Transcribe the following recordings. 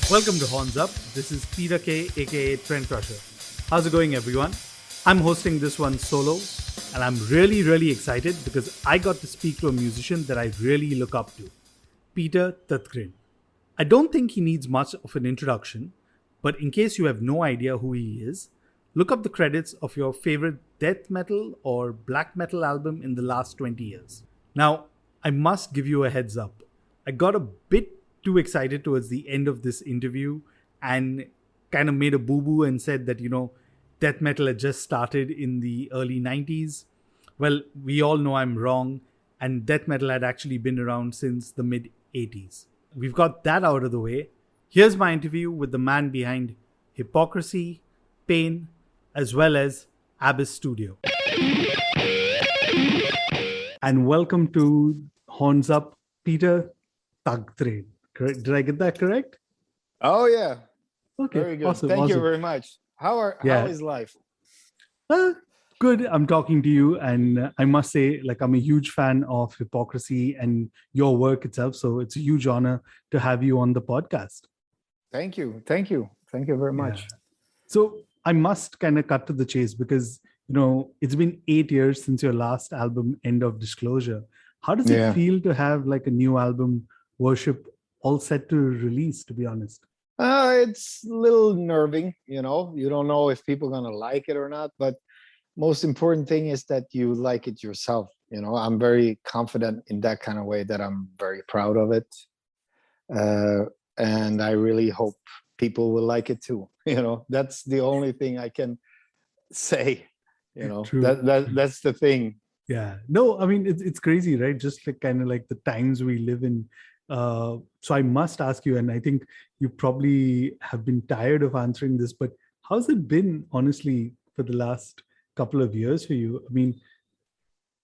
Welcome to Horns Up. This is Peter K, aka Trend Crusher. How's it going, everyone? I'm hosting this one solo, and I'm really excited because I got to speak to a musician that I really look up to, Peter Tägtgren. I don't think he needs much of an introduction, but in case you have no idea who he is, look up the credits of your favorite death metal or black metal album in the last 20 years. Now, I must give you a heads up. I got a bit too excited towards the end of this interview and kind of made a boo boo and said that, death metal had just started in the early 90s. Well, we all know I'm wrong, and death metal had actually been around since the mid 80s. We've got that out of the way. Here's my interview with the man behind Hypocrisy, Pain, as well as Abyss Studio. And welcome to Horns Up, Peter Tägtgren. Did I get that correct? Oh yeah. Okay. Very good. Awesome. Thank you very much. How is life? Good. I'm talking to you, and I must say, I'm a huge fan of Hypocrisy and your work itself. So it's a huge honor to have you on the podcast. Thank you. Thank you very much. Yeah. So I must kind of cut to the chase because it's been 8 years since your last album, End of Disclosure. How does it feel to have a new album, Worship, all set to release, to be honest? It's a little nerving, you don't know if people are going to like it or not, but most important thing is that you like it yourself. I'm very confident in that kind of way that I'm very proud of it. And I really hope people will like it too. That's the only thing I can say, that's the thing. Yeah, no, I mean, it's crazy, right? Just kind of the times we live in. So I must ask you, and I think you probably have been tired of answering this, but how's it been, honestly, for the last couple of years for you? I mean,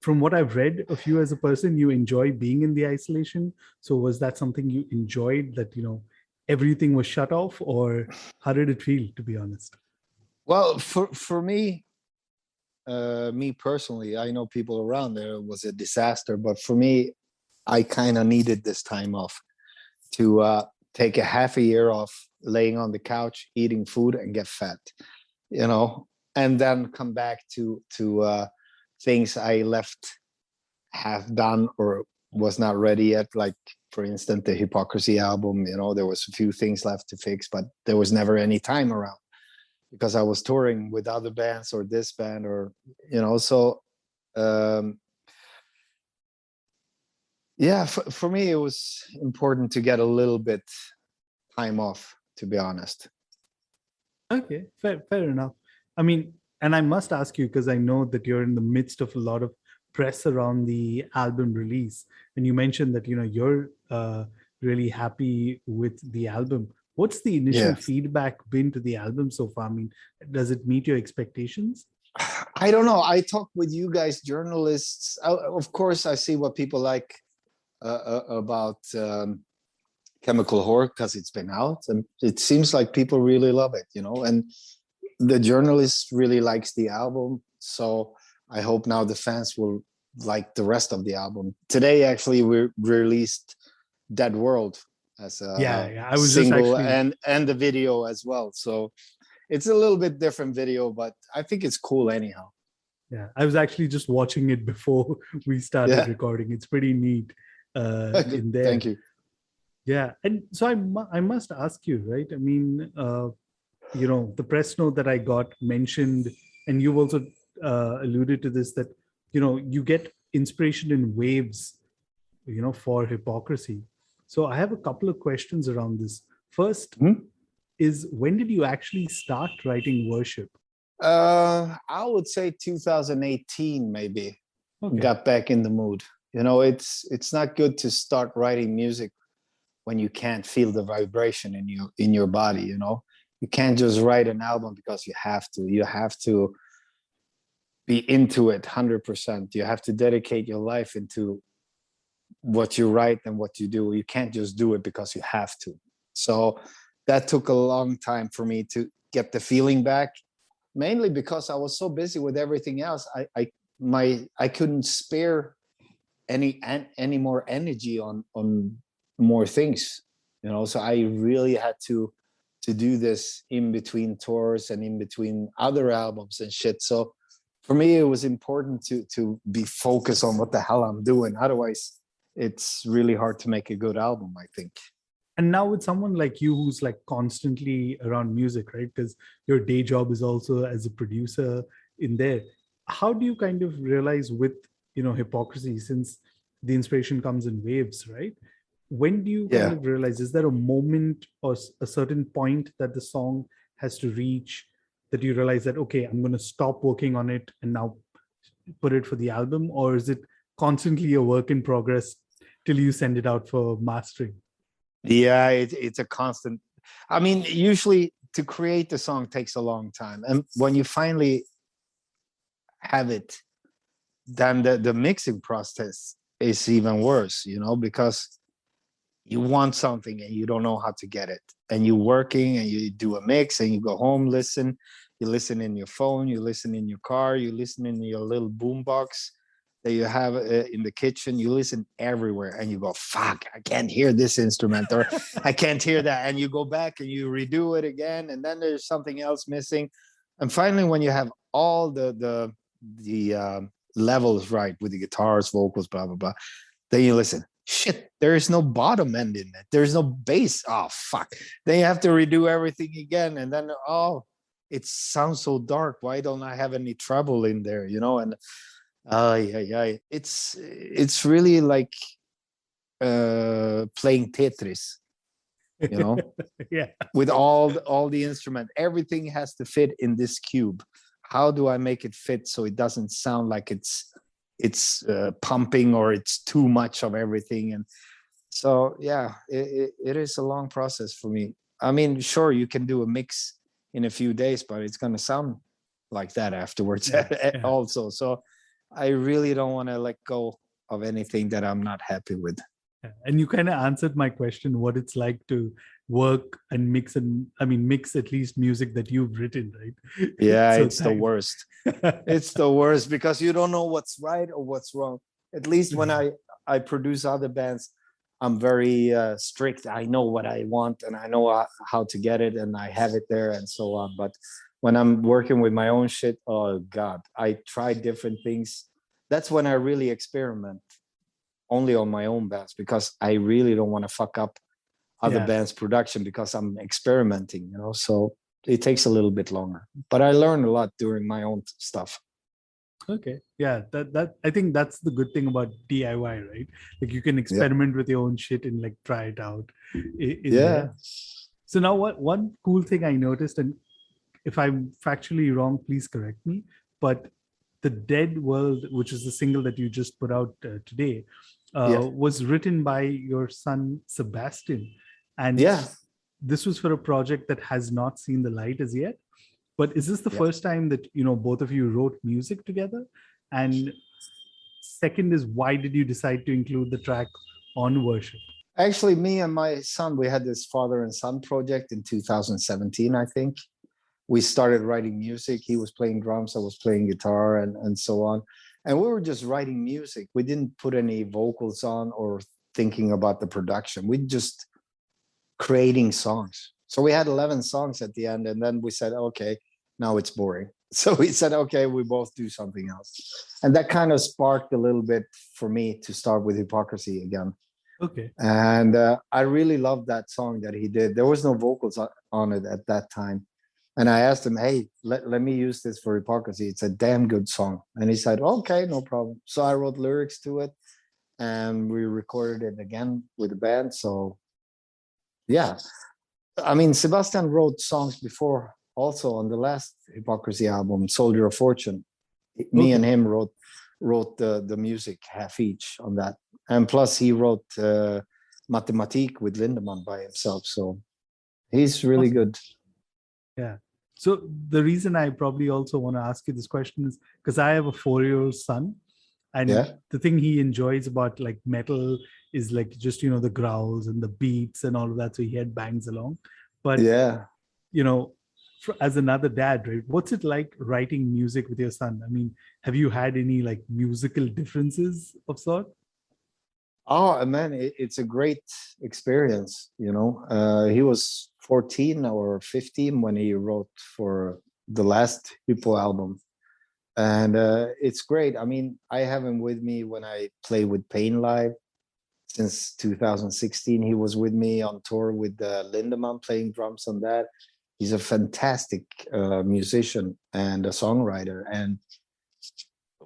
from what I've read of you as a person, you enjoy being in the isolation. So was that something you enjoyed, that, everything was shut off, or how did it feel, to be honest? Well, for me, me personally, I know people around there, it was a disaster, but for me, I kind of needed this time off to take a half a year off, laying on the couch, eating food and get fat, and then come back to things I left half done or was not ready yet. Like, for instance, the Hypocrisy album, there was a few things left to fix, but there was never any time around because I was touring with other bands or this band or, so yeah, for me, it was important to get a little bit time off, to be honest. Okay, fair enough. I mean, and I must ask you, because I know that you're in the midst of a lot of press around the album release, and you mentioned that you're really happy with the album. What's the initial feedback been to the album so far? I mean, does it meet your expectations? I don't know. I talk with you guys, journalists. Of course, I see what people like about Chemical Horror because it's been out, and it seems like people really love it, and the journalist really likes the album. So I hope now the fans will like the rest of the album. Today, actually, we released Dead World as a I was single and the video as well. So it's a little bit different video, but I think it's cool anyhow. Yeah, I was actually just watching it before we started recording. It's pretty neat in there. Thank you. Yeah, and so I must ask you, right? I mean, the press note that I got mentioned, and you've also alluded to this, that you get inspiration in waves, for Hypocrisy. So I have a couple of questions around this. First, is when did you actually start writing Worship? I would say 2018, maybe. Okay. Got back in the mood. It's not good to start writing music when you can't feel the vibration in your body. You can't just write an album because you have to. You have to be into it 100%. You have to dedicate your life into what you write and what you do. You can't just do it because you have to. So that took a long time for me to get the feeling back, mainly because I was so busy with everything else. I couldn't spare any more energy on more things. So I really had to do this in between tours and in between other albums and shit. So for me, it was important to be focused on what the hell I'm doing. Otherwise, it's really hard to make a good album, I think. And now with someone like you who's like constantly around music, right? Because your day job is also as a producer in there. How do you kind of realize with, hypocrisy, since the inspiration comes in waves, right? When do you kind Yeah. of realize, is there a moment or a certain point that the song has to reach that you realize that, okay, I'm going to stop working on it and now put it for the album? Or is it constantly a work in progress till you send it out for mastering? Yeah, it's a constant. I mean, usually to create the song takes a long time. And when you finally have it, then the mixing process is even worse, because you want something and you don't know how to get it. And you're working and you do a mix and you go home, you listen in your phone, you listen in your car, you listen in your little boombox that you have in the kitchen, you listen everywhere and you go, fuck, I can't hear this instrument or I can't hear that. And you go back and you redo it again. And then there's something else missing. And finally, when you have all the levels right with the guitars, vocals, blah, blah, blah, then you listen, shit, there is no bottom end in it. There's no bass. Oh, fuck. Then you have to redo everything again. And then, it sounds so dark. Why don't I have any treble in there? And yeah, it's really like playing Tetris, Yeah. with all the instrument. Everything has to fit in this cube. How do I make it fit so it doesn't sound like it's pumping or it's too much of everything? And so, yeah, it is a long process for me. I mean, sure, you can do a mix in a few days, but it's going to sound like that afterwards. Yeah. Also. So I really don't want to let go of anything that I'm not happy with. And you kind of answered my question, what it's like to work and mix at least music that you've written, right? Yeah, So it's the worst. It's the worst because you don't know what's right or what's wrong. At least when I produce other bands, I'm very strict. I know what I want and I know how to get it and I have it there and so on. But when I'm working with my own shit, oh God, I try different things. That's when I really experiment only on my own bands because I really don't want to fuck up other bands' production because I'm experimenting, so it takes a little bit longer. But I learned a lot doing my own stuff. Okay. Yeah, that I think that's the good thing about DIY, right? Like you can experiment with your own shit and like try it out in there. So now one cool thing I noticed, and if I'm factually wrong, please correct me, but the Dead World, which is the single that you just put out today, was written by your son Sebastian, and this was for a project that has not seen the light as yet. But is this the first time that both of you wrote music together? And second is, why did you decide to include the track on Worship? Actually, me and my son, we had this father and son project in 2017, I think. We started writing music. He was playing drums, I was playing guitar, and so on. And we were just writing music. We didn't put any vocals on or thinking about the production. We just creating songs. So we had 11 songs at the end, and then we said, okay, now it's boring. So we said, okay, we both do something else. And that kind of sparked a little bit for me to start with Hypocrisy again. Okay. And I really loved that song that he did. There was no vocals on it at that time. And I asked him, hey, let me use this for Hypocrisy. It's a damn good song. And he said, okay, no problem. So I wrote lyrics to it and we recorded it again with the band. So yeah, I mean, Sebastian wrote songs before also on the last Hypocrisy album, Soldier of Fortune. Me and him wrote the music half each on that. And plus he wrote Mathematik with Lindemann by himself. So he's really good. Yeah. So the reason I probably also want to ask you this question is because I have a 4-year-old son, and the thing he enjoys about like metal is like just the growls and the beats and all of that. So he had bangs along. But as another dad, right? What's it like writing music with your son? I mean, have you had any like musical differences of sort? Oh man, it's a great experience. He was 14 or 15 when he wrote for the last Hippo album, and it's great. I mean, I have him with me when I play with Pain Live since 2016. He was with me on tour with Lindemann playing drums on that. He's a fantastic musician and a songwriter, and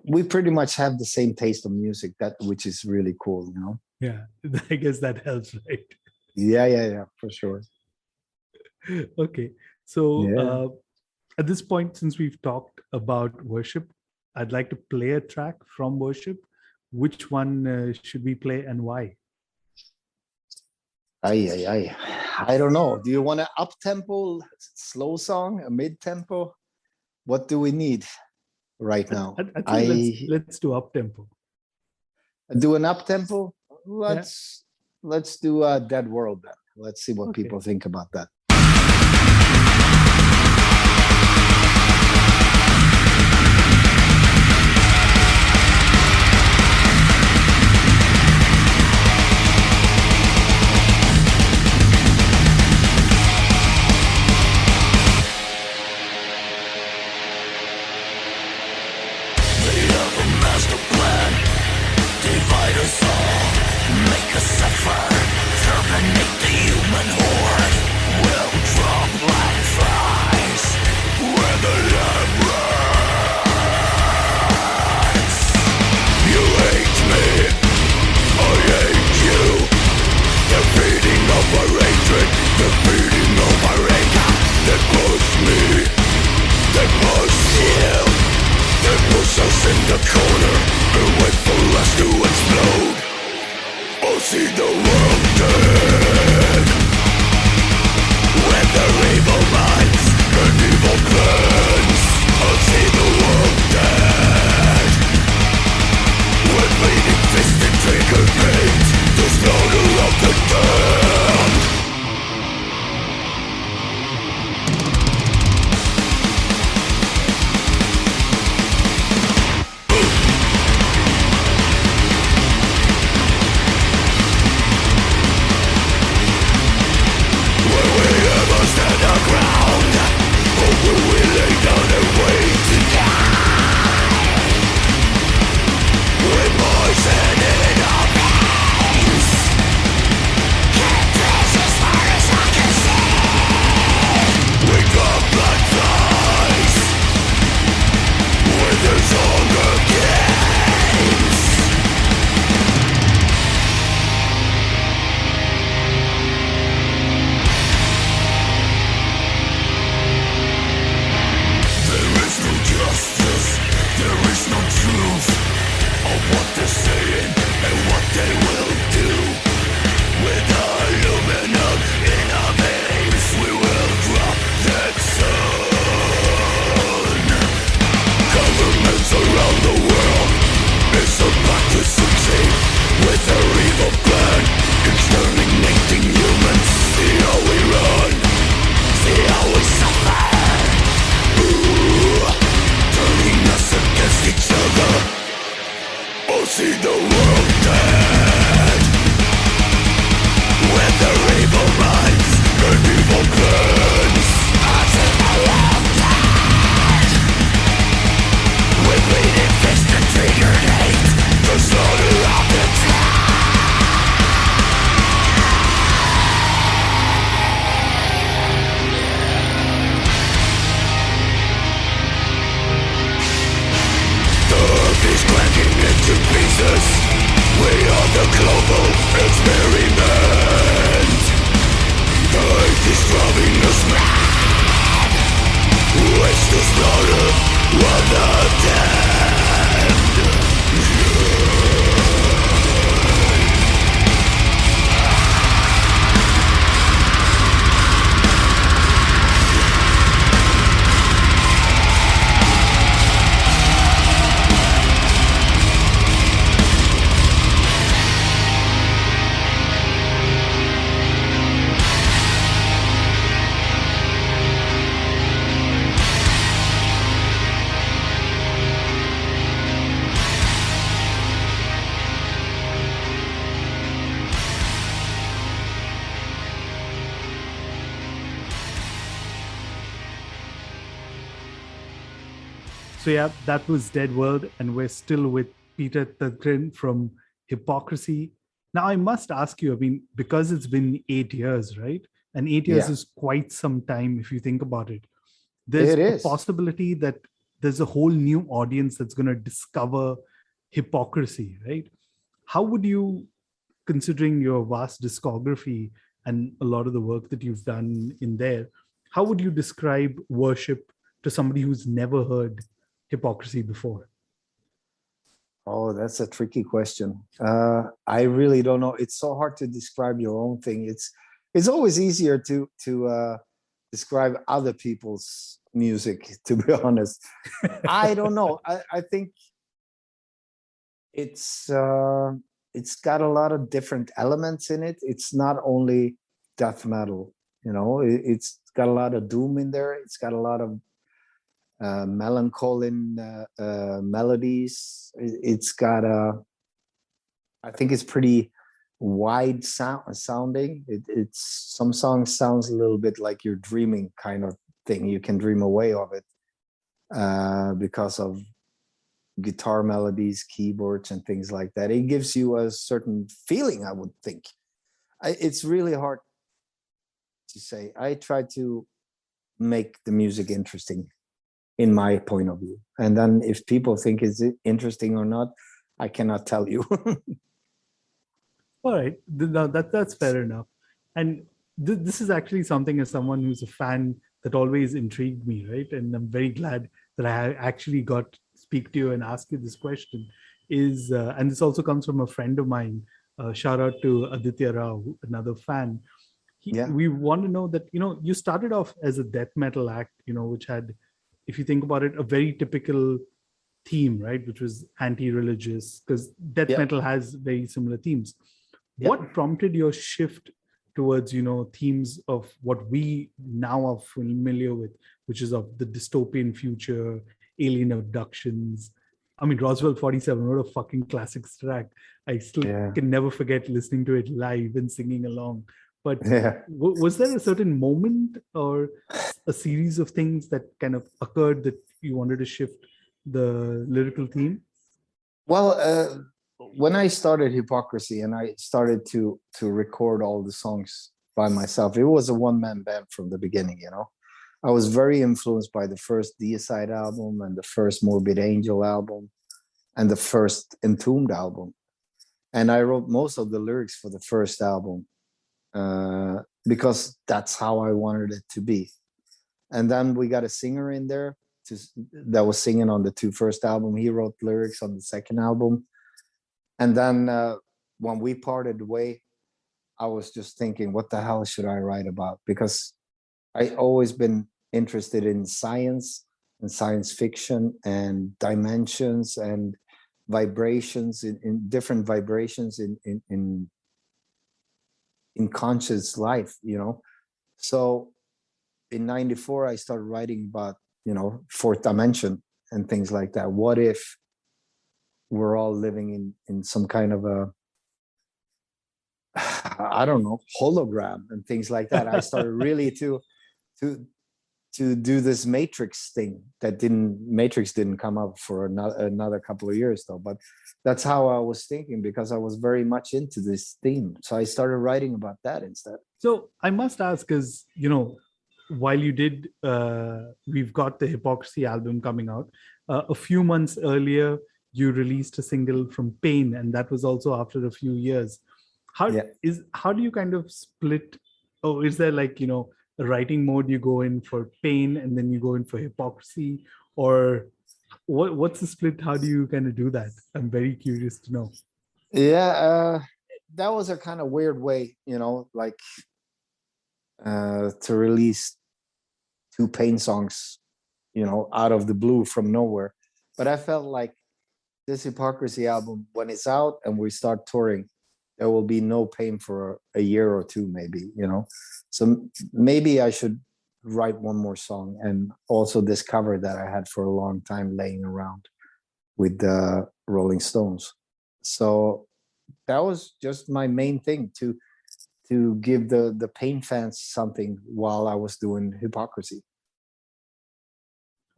we pretty much have the same taste of music, that which is really cool. Yeah, I guess that helps, right? Yeah, for sure. Okay. So Yeah. at this point, since we've talked about worship, I'd like to play a track from worship. Which one should we play and why? I don't know. Do you want an up-tempo slow song, a mid-tempo? What do we need right now? I think let's do up tempo. Do an up-tempo. Yeah. Let's do a Dead World then. Let's see what people think about that. So yeah, that was Dead World, and we're still with Peter Tägtgren from Hypocrisy. Now I must ask you, I mean, because it's been 8 years, right? And 8 years Yeah, is quite some time if you think about it. There's it a is. possibility that there's a whole new audience that's going to discover Hypocrisy, right? How would you, considering your vast discography and a lot of the work that you've done in there, how would you describe worship to somebody who's never heard Hypocrisy before? Oh, that's a tricky question. I really don't know. It's so hard to describe your own thing. It's always easier to describe other people's music. To be honest, I don't know. I think it's uh, it's got a lot of different elements in it. It's not only death metal. It's got a lot of doom in there. It's got a lot of melancholy melodies. It's got I think it's pretty wide sounding. It's some songs sounds a little bit like you're dreaming kind of thing. You can dream away of it because of guitar melodies, keyboards, and things like that. It gives you a certain feeling, I would think. It's really hard to say. I try to make the music interesting in my point of view. And then if people think it's interesting or not, I cannot tell you. All right, that's fair enough. And this is actually something, as someone who's a fan, that always intrigued me, right? And I'm very glad that I actually got to speak to you and ask you this question. And this also comes from a friend of mine. Shout out to Aditya Rao, another fan. Yeah, We want to know that, you started off as a death metal act, which had, if you think about it, a very typical theme, right? Which was anti-religious, because death yeah, metal has very similar themes. yeah. What prompted your shift towards, themes of what we now are familiar with, which is of the dystopian future, alien abductions? I mean, Roswell 47, what a fucking classic track. I still Yeah, can never forget listening to it live and singing along. But yeah. was there a certain moment or a series of things that kind of occurred that you wanted to shift the lyrical theme? Well, when I started Hypocrisy and I started to record all the songs by myself, it was a one-man band from the beginning. I was very influenced by the first Deicide album and the first Morbid Angel album and the first Entombed album. And I wrote most of the lyrics for the first album because that's how I wanted it to be. And then we got a singer in there that was singing on the two first album. He wrote lyrics on the second album. And then when we parted way, I was just thinking, what the hell should I write about? Because I always been interested in science and science fiction and dimensions and vibrations in different vibrations in conscious life. So in 94, I started writing about, fourth dimension and things like that. What if we're all living in some kind of a, I don't know, hologram and things like that. I started really to do this Matrix thing Matrix didn't come up for another couple of years though, but that's how I was thinking because I was very much into this theme. So I started writing about that instead. So I must ask, because while you did, we've got the Hypocrisy album coming out. A few months earlier, you released a single from Pain, and that was also after a few years. Yeah. How do you kind of split? Oh, is there like a writing mode you go in for Pain and then you go in for Hypocrisy, or what's the split? How do you kind of do that? I'm very curious to know. Yeah, that was a kind of weird way, like to release two Pain songs, out of the blue from nowhere. But I felt like this Hypocrisy album, when it's out and we start touring, there will be no Pain for a year or two, maybe. So maybe I should write one more song and also this cover that I had for a long time laying around with the Rolling Stones. So that was just my main thing to give the Pain fans something while I was doing Hypocrisy.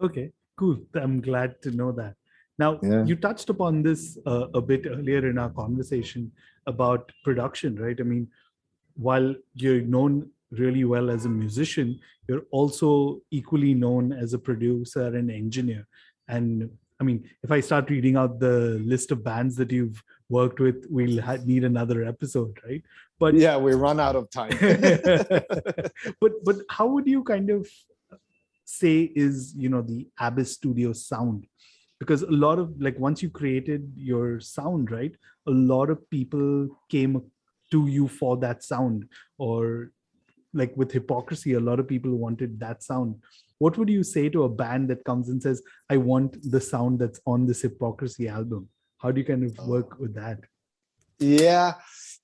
Okay, Cool. I'm glad to know that. Now, Yeah. you touched upon this a bit earlier in our conversation about production, right? I mean, while you're known really well as a musician, you're also equally known as a producer and engineer. And I mean, if I start reading out the list of bands that you've worked with, we'll need another episode, right? But Yeah, we run out of time. but how would you kind of say is the Abyss Studio sound? Because a lot of, like, once you created your sound, right, a lot of people came to you for that sound, or like with Hypocrisy, a lot of people wanted that sound. What would you say to a band that comes and says, I want the sound that's on this Hypocrisy album? How do you kind of work with that? Yeah,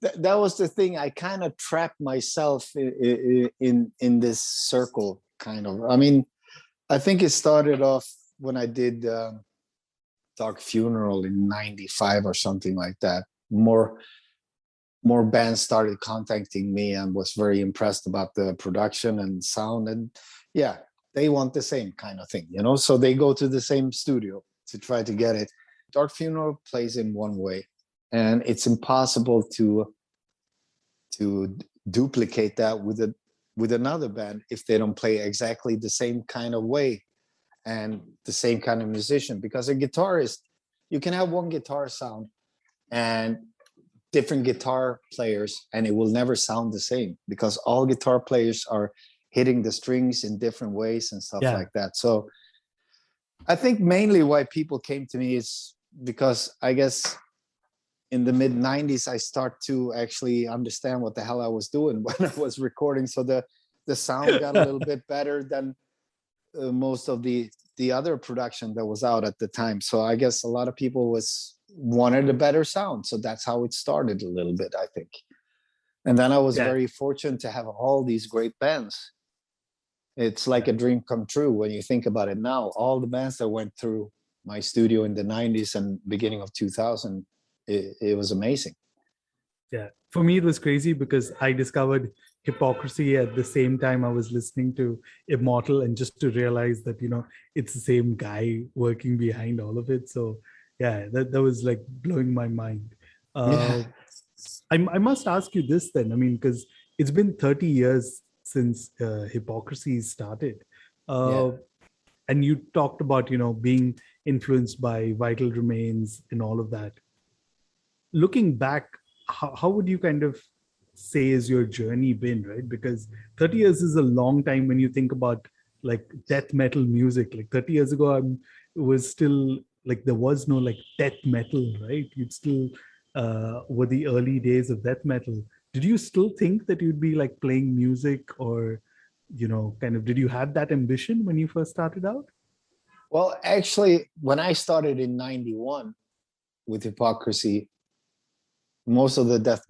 that was the thing. I kind of trapped myself in this circle, kind of. I mean, I think it started off when I did Dark Funeral in '95 or something like that. More bands started contacting me and was very impressed about the production and sound, and yeah, they want the same kind of thing, so they go to the same studio to try to get it. Dark Funeral plays in one way, and it's impossible to duplicate that with another band if they don't play exactly the same kind of way and the same kind of musician. Because a guitarist, you can have one guitar sound and different guitar players, and it will never sound the same because all guitar players are hitting the strings in different ways and stuff like that. So I think mainly why people came to me is because I guess in the mid 90s, I start to actually understand what the hell I was doing when I was recording. So the sound got a little bit better than most of the other production that was out at the time. So I guess a lot of people wanted a better sound. So that's how it started a little bit, I think. And then I was very fortunate to have all these great bands. It's like a dream come true when you think about it now. All the bands that went through my studio in the 90s and beginning of 2000, it was amazing. Yeah. For me, it was crazy because I discovered Hypocrisy at the same time I was listening to Immortal, and just to realize that, it's the same guy working behind all of it. So yeah, that was like blowing my mind. I must ask you this then. I mean, because it's been 30 years since Hypocrisy started. And you talked about, being influenced by Vital Remains and all of that. Looking back, how would you kind of say is your journey been, right? Because 30 years is a long time when you think about like death metal music. Like 30 years ago, it was still like there was no like death metal, right? You'd still were the early days of death metal. Did you still think that you'd be like playing music, or kind of, did you have that ambition when you first started out? Well, actually, when I started in '91 with Hypocrisy, most of the death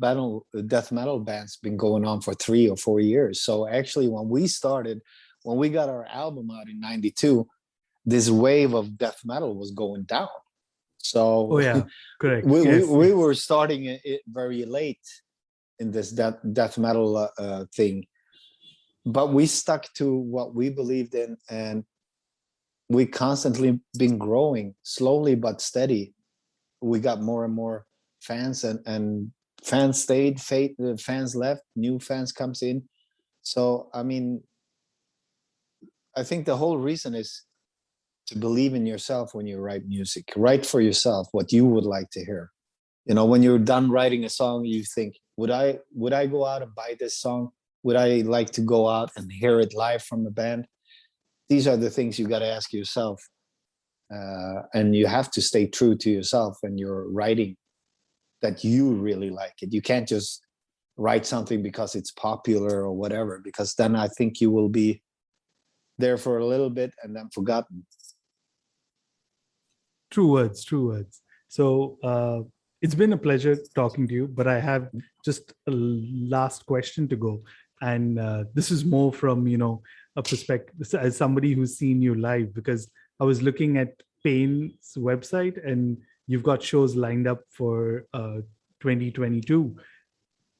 metal bands been going on for 3 or 4 years. So actually, when we got our album out in '92, this wave of death metal was going down. So correct. We were starting it very late in this death metal thing, but we stuck to what we believed in, and we constantly been growing slowly but steady. We got more and more fans, and fans stayed, fans left, new fans comes in. So I mean, I think the whole reason is to believe in yourself when you write music. Write for yourself what you would like to hear. When you're done writing a song, you think, would I go out and buy this song? Would I like to go out and hear it live from the band? These are the things you got to ask yourself. And you have to stay true to yourself when you're writing, that you really like it. You can't just write something because it's popular or whatever, because then I think you will be there for a little bit and then forgotten. True words. So it's been a pleasure talking to you, but I have just a last question to go. And this is more from, a perspective as somebody who's seen you live, because I was looking at Pain's website and you've got shows lined up for 2022.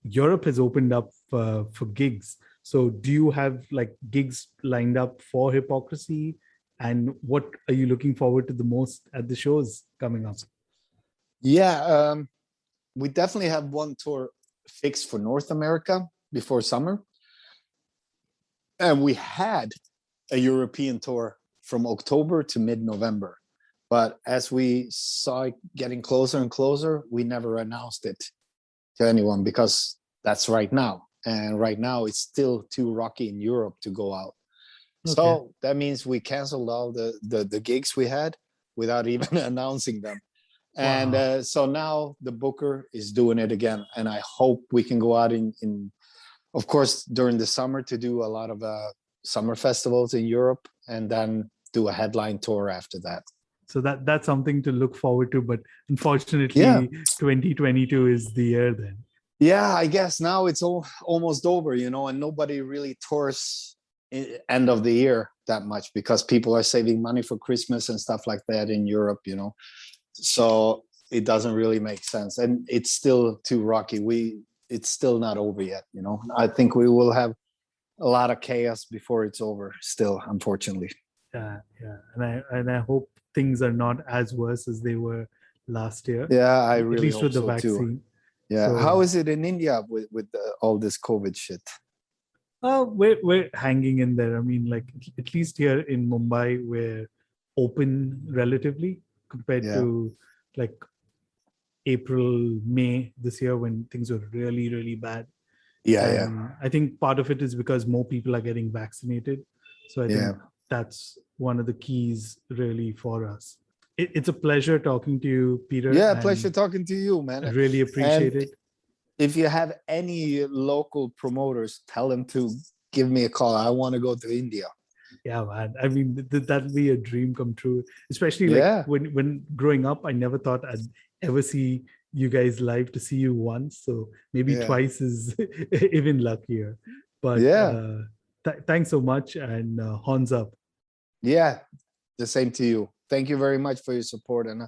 Europe has opened up for gigs. So do you have like gigs lined up for Hypocrisy And what are you looking forward to the most at the shows coming up? Yeah, we definitely have one tour fixed for North America before summer. And we had a European tour from October to mid-November. But as we saw it getting closer and closer, we never announced it to anyone because that's right now. And right now it's still too rocky in Europe to go out. Okay. So that means we canceled all the gigs we had without even announcing them. And Wow. so now the booker is doing it again. And I hope we can go out in of course, during the summer to do a lot of summer festivals in Europe and then do a headline tour after that. So that's something to look forward to. But unfortunately, Yeah. 2022 is the year then. Yeah, I guess now it's almost over, and nobody really tours end of the year that much because people are saving money for Christmas and stuff like that in Europe, So it doesn't really make sense. And it's still too rocky. It's still not over yet, I think we will have a lot of chaos before it's over still, unfortunately. Yeah. And I hope things are not as worse as they were last year. Yeah, I really at least hope with the so vaccine. Too. Yeah. So, how is it in India with all this COVID shit? we're hanging in there. I mean, like at least here in Mumbai, we're open relatively compared to like April, May this year when things were really, really bad. Yeah. I think part of it is because more people are getting vaccinated. So I think that's one of the keys really for us. It's a pleasure talking to you, Peter. Yeah, pleasure talking to you, man. I really appreciate it. If you have any local promoters, tell them to give me a call. I want to go to India. Yeah, man. I mean, that'd be a dream come true. Especially like when growing up, I never thought I'd ever see you guys live. To see you once, so maybe twice is even luckier. But thanks so much, and horns up. Yeah, the same to you. Thank you very much for your support, and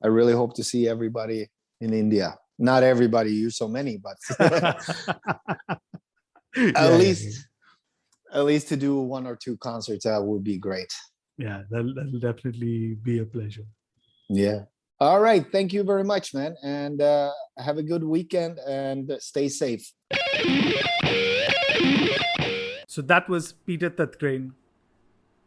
I really hope to see everybody in India. Not everybody, you're so many, but at least to do 1 or 2 concerts, that would be great. Yeah, that'll definitely be a pleasure. Yeah. All right. Thank you very much, man. And have a good weekend and stay safe. So that was Peter Tägtgren.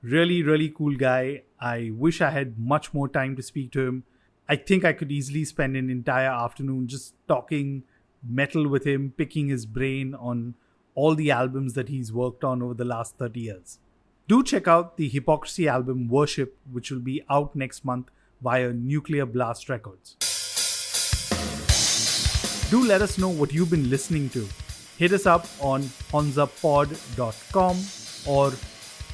Really, really cool guy. I wish I had much more time to speak to him. I think I could easily spend an entire afternoon just talking metal with him, picking his brain on all the albums that he's worked on over the last 30 years. Do check out the Hypocrisy album Worship, which will be out next month via Nuclear Blast Records. Do let us know what you've been listening to. Hit us up on hornsuppod.com or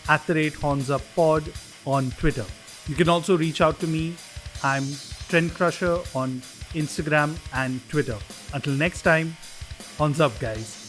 @hornsuppod on Twitter. You can also reach out to me. I'm Trend Crusher on Instagram and Twitter. Until next time, horns up, guys.